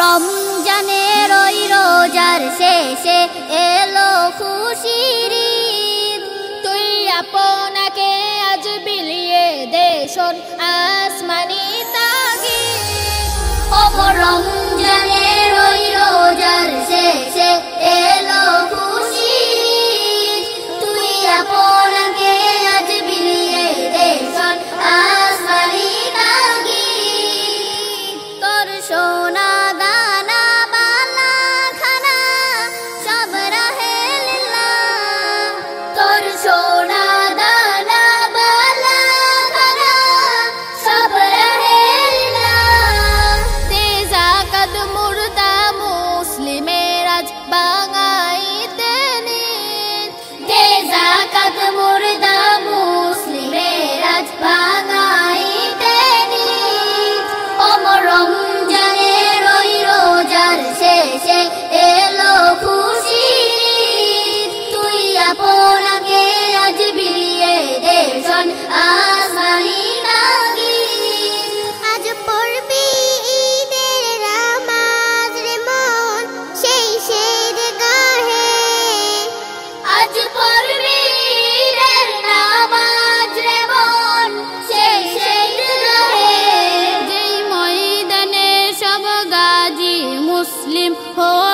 রমজানের ওই রোজার শেষে এলো খুশির ঈদ। তুই আপনাকে আজ বিলিয়ে দে শোন আসমানি তাগিদ। ওগো রমজানের ওই রোজার শেষে এলো খুশির ঈদ। তুই আপনাকে আজ বিলিয়ে দে শোন আসমানি তাগিদ। তোর সোনা দানা বালা খানা সব রাহে লিল্লাহ। তোর সোনা দানা বালা খানা সব রাহে লিল্লাহ। দে যাকাত মুর্দা মুসলিমের আজ বাঙাইতে নিত। দে যাকাত মুর্দা মুসলিমের আজ বাঙাইতে নিত। ওগো রমজানের ওই রোজার শেষে এলো খুশির ঈদ। তুই আপনাকে আজ বিলিয়ে দে শোন আসমানি তাগিদ। আজ পড়বি ঈদের নামাজ রে মন সেই গাহে। আজ পড়বি ঈদের নামাজ রে মন সেই গাহে। যেই ময়দানে সব গাজী মুসলিম হয়ে